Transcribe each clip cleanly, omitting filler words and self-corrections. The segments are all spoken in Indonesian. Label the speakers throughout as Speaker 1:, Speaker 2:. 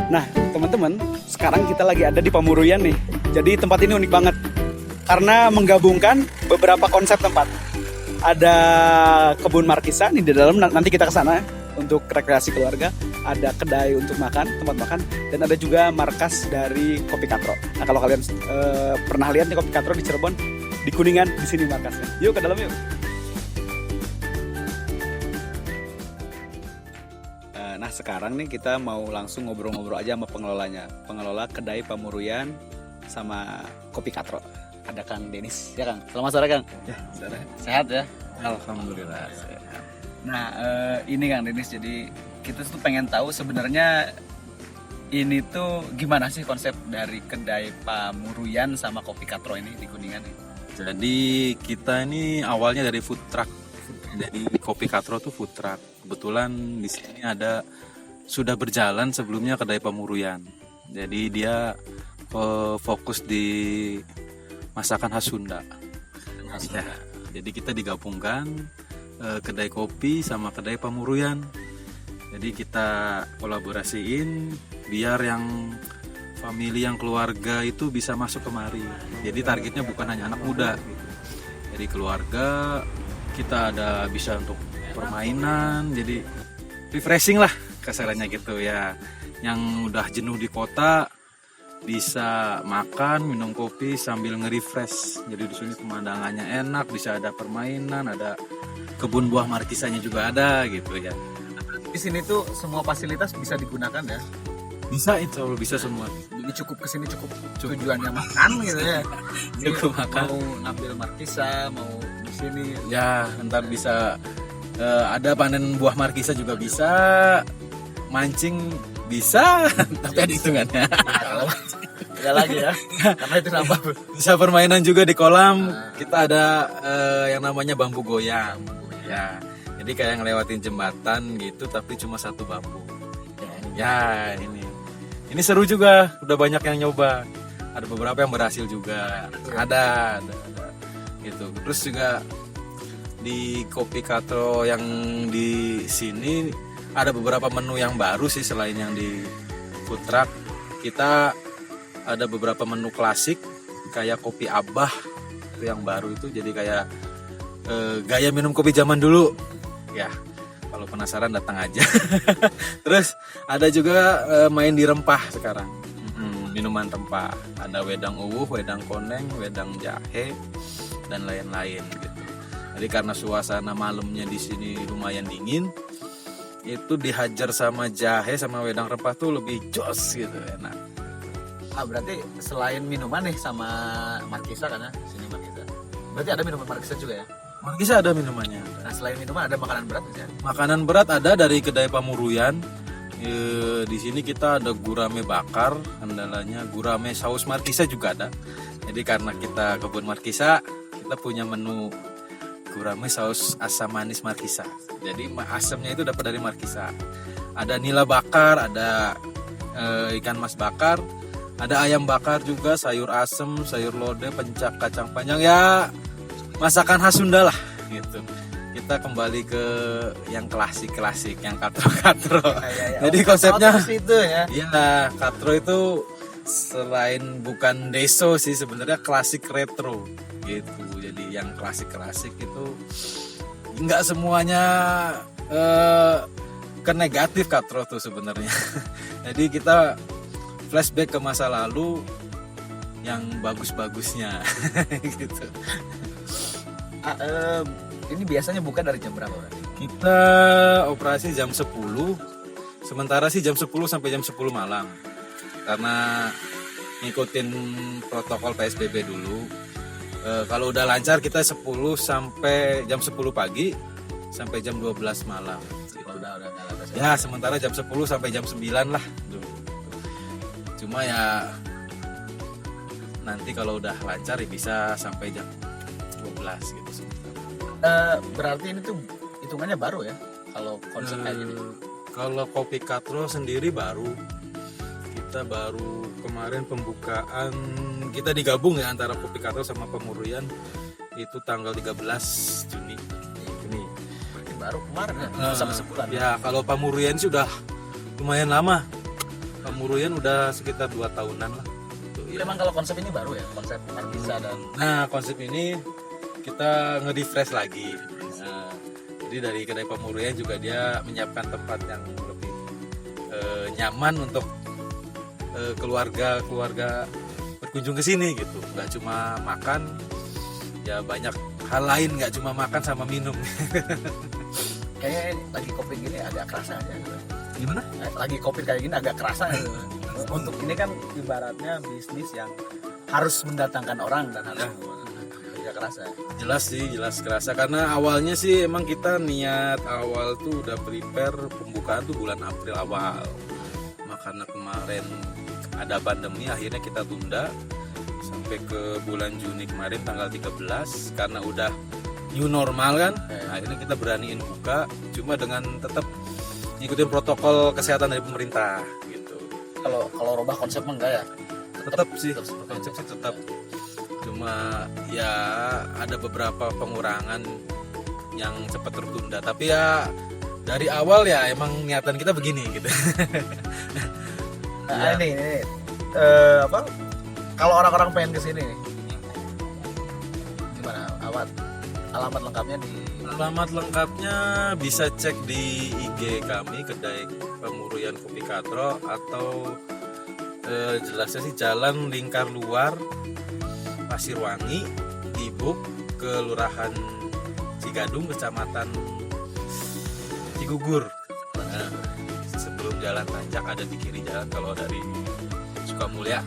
Speaker 1: Nah, teman-teman, sekarang kita lagi ada di Pamuruyan nih. Jadi tempat ini unik banget karena menggabungkan beberapa konsep tempat. Ada kebun markisa nih di dalam, nanti kita ke sana untuk rekreasi keluarga. Ada kedai untuk makan, tempat makan, dan ada juga markas dari Kopi Katro. Nah, kalau kalian pernah lihat nih Kopi Katro di Cirebon, di Kuningan, di sini markasnya. Yuk ke dalam yuk. Nah, sekarang nih kita mau langsung ngobrol-ngobrol aja sama pengelolanya. Pengelola kedai Pamuruyan sama Kopi Katro. Ada Kang Denis, ya Kang. Selamat sore Kang.
Speaker 2: Ya, sore.
Speaker 1: Sehat ya?
Speaker 2: Alhamdulillah sehat.
Speaker 1: Nah, ini Kang Denis, jadi kita tuh pengen tahu sebenarnya ini tuh gimana sih konsep dari kedai Pamuruyan sama Kopi Katro ini di Kuningan nih?
Speaker 2: Jadi kita ini awalnya dari food truck. Jadi Kopi Katro tuh food truck. Kebetulan di sini ada sudah berjalan sebelumnya kedai Pamuruyan. Jadi dia fokus di masakan khas Sunda. Ya, jadi kita digabungkan kedai kopi sama kedai Pamuruyan. Jadi kita kolaborasiin biar yang family, yang keluarga itu bisa masuk kemari. Jadi targetnya bukan hanya anak muda gitu. Jadi keluarga kita ada bisa untuk permainan, jadi refreshing lah kasarannya gitu ya. Yang udah jenuh di kota bisa makan, minum kopi sambil nge-refresh. Jadi di sini pemandangannya enak, bisa ada permainan, ada kebun buah markisanya juga ada gitu ya.
Speaker 1: Di sini tuh semua fasilitas bisa digunakan ya?
Speaker 2: Bisa, insya Allah bisa semua.
Speaker 1: Jadi cukup kesini cukup tujuannya makan gitu ya?
Speaker 2: Cukup makan.
Speaker 1: Mau ngambil markisa, mau di sini.
Speaker 2: Ya, ntar bisa ada panen buah markisa juga bisa, mancing bisa, tapi ada hitungannya.
Speaker 1: Tidak lagi ya, karena itu nambah.
Speaker 2: Bisa permainan juga di kolam. Kita ada yang namanya bambu goyang. Ya, jadi kayak ngelewatin jembatan gitu, tapi cuma satu bambu. Ya, ini seru juga. Udah banyak yang nyoba. Ada beberapa yang berhasil juga. Ada. Gitu. Terus juga di Kopi Katro yang di sini ada beberapa menu yang baru sih selain yang di food truck. Kita ada beberapa menu klasik kayak kopi Abah, itu yang baru itu, jadi kayak gaya minum kopi zaman dulu ya. Kalau penasaran datang aja. Terus ada juga main di rempah sekarang, minuman rempah, ada wedang uwuh, wedang koneng, wedang jahe, dan lain-lain gitu. Jadi karena suasana malamnya di sini lumayan dingin, itu dihajar sama jahe sama wedang rempah tuh lebih jos gitu, enak.
Speaker 1: Berarti selain minuman nih sama markisa kan ya, sini markisa. Berarti ada minuman markisa juga ya?
Speaker 2: Markisa ada minumannya.
Speaker 1: Nah, selain minuman ada makanan berat nggak sih?
Speaker 2: Makanan berat ada dari kedai Pamuruyan. Di sini kita ada gurame bakar, andalanya gurame saus markisa juga ada. Jadi karena kita kebun markisa, kita punya menu gurame saus asam manis markisa. Jadi asamnya itu dapat dari markisa. Ada nila bakar, ada ikan mas bakar, ada ayam bakar juga, sayur asem, sayur lodeh, pencak, kacang panjang, ya masakan khas Sunda lah gitu. Kita kembali ke yang klasik-klasik, yang katro-katro. Jadi konsepnya
Speaker 1: itu ya.
Speaker 2: Iya, katro itu selain bukan deso sih sebenarnya klasik retro gitu. Jadi yang klasik-klasik itu nggak semuanya ke negatif katro tuh sebenarnya. Jadi kita flashback ke masa lalu yang bagus-bagusnya gitu.
Speaker 1: Ini biasanya buka dari jam berapa berarti?
Speaker 2: Kita operasi jam 10. Sementara sih jam 10 sampai jam 10 malam. Karena ngikutin protokol PSBB dulu. Kalau udah lancar kita 10 sampai jam 10 pagi sampai jam 12 malam. Gitu. Ya, sementara jam 10 sampai jam 9 lah. Cuma ya nanti kalau udah lancar ya bisa sampai jam 12 gitu.
Speaker 1: Berarti ini tuh hitungannya baru ya kalau konsep kayak gini?
Speaker 2: Kalau Kopi Katro sendiri baru. Kita baru kemarin pembukaan, kita digabung ya antara Kopi Katro sama Pamuruyan itu tanggal 13 Juni.
Speaker 1: Berarti baru kemarin ya, sama sebulan.
Speaker 2: Ya kalau Pamuruyan sih udah lumayan lama. Pamuruyan udah sekitar 2 tahunan lah. Gitu, ya.
Speaker 3: Memang kalau konsep ini baru ya, konsep Markisa dan
Speaker 2: Nah, konsep ini kita nge-refresh lagi. Nah, jadi dari kedai Pamuruyan juga dia menyiapkan tempat yang lebih nyaman untuk keluarga berkunjung ke sini gitu. Nggak cuma makan, ya banyak hal lain, nggak cuma makan sama minum.
Speaker 3: kayaknya lagi kopi gini agak kerasa aja.
Speaker 2: Gimana?
Speaker 3: Lagi kopi kayak gini agak kerasa. Untuk ini kan ibaratnya bisnis yang harus mendatangkan orang dan harus agak kerasa.
Speaker 2: Jelas sih, jelas kerasa karena awalnya sih emang kita niat awal tuh udah prepare pembukaan tuh bulan April awal. Karena kemarin ada pandemi akhirnya kita tunda sampai ke bulan Juni kemarin tanggal 13 karena udah new normal kan. Akhirnya kita beraniin buka cuma dengan tetap ngikutin protokol kesehatan dari pemerintah gitu.
Speaker 3: Kalau rubah konsep enggak ya?
Speaker 2: Tetap sih, konsep sih tetap. Cuma ya ada beberapa pengurangan yang cepat tertunda. Tapi ya dari awal ya emang niatan kita begini gitu.
Speaker 3: Nah, ini apa? Kalau orang-orang pengen ke sini gimana? Alamat lengkapnya di
Speaker 2: Alamat lengkapnya bisa cek di IG kami kedai Pamuruyan Kopi Katro atau jelasnya sih Jalan Lingkar Luar Pasirwangi, Ibuk, Kelurahan Cigadung, Kecamatan Cigugur. Nah, sebelum jalan tanjak ada di kiri jalan kalau dari Sukamulya.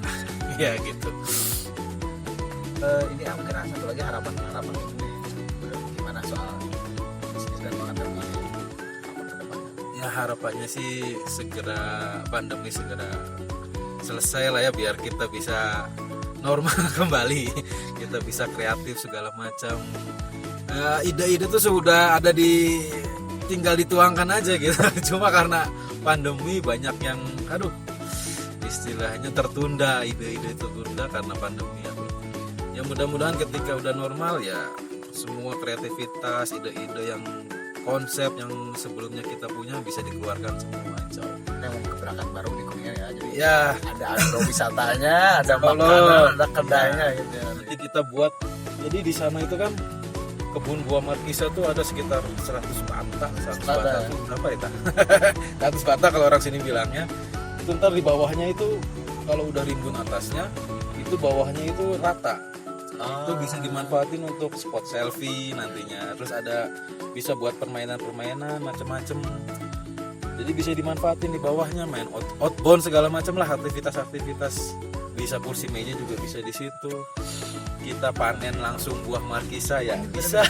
Speaker 2: Ya gitu.
Speaker 3: Ini mungkin satu lagi harapan gimana soal bisnis dan pandemi apa ke depannya?
Speaker 2: Ya harapannya sih segera pandemi segera selesai lah ya biar kita bisa normal kembali, kita bisa kreatif segala macam. Ide-ide tuh sudah ada tinggal dituangkan aja gitu. Cuma karena pandemi banyak yang istilahnya tertunda, ide-ide tertunda karena pandemi. Ya mudah-mudahan ketika udah normal ya semua kreativitas, ide-ide yang konsep yang sebelumnya kita punya bisa dikeluarkan semua.
Speaker 3: Yang gebrakan baru di Kuningan ya. Jadi
Speaker 2: Ya,
Speaker 3: ada agrowisatanya, ada makanan, ada kedainya gitu ya.
Speaker 2: nanti kita buat. Jadi di sana itu kan kebun buah Markisa tuh ada sekitar 100 bata. 100 bata itu berapa ya? 100 bata kalau orang sini bilangnya. Itu ntar di bawahnya itu kalau udah rimbun atasnya, itu bawahnya itu rata. Itu bisa dimanfaatin untuk spot selfie nantinya. Terus ada bisa buat permainan-permainan macam-macam. Jadi bisa dimanfaatin di bawahnya, main outbound segala macam lah, aktivitas-aktivitas. Bisa kursi meja juga bisa di situ. Kita panen langsung buah Markisa ya bisa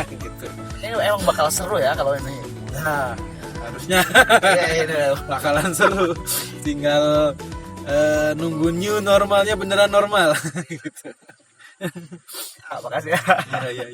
Speaker 2: gitu.
Speaker 3: Ini emang bakal seru ya kalau ini.
Speaker 2: Nah, harusnya
Speaker 3: Iya ini.
Speaker 2: bakalan seru. Tinggal nunggu new normalnya beneran normal gitu.
Speaker 3: Makasih ya.
Speaker 2: Iya, iya, iya.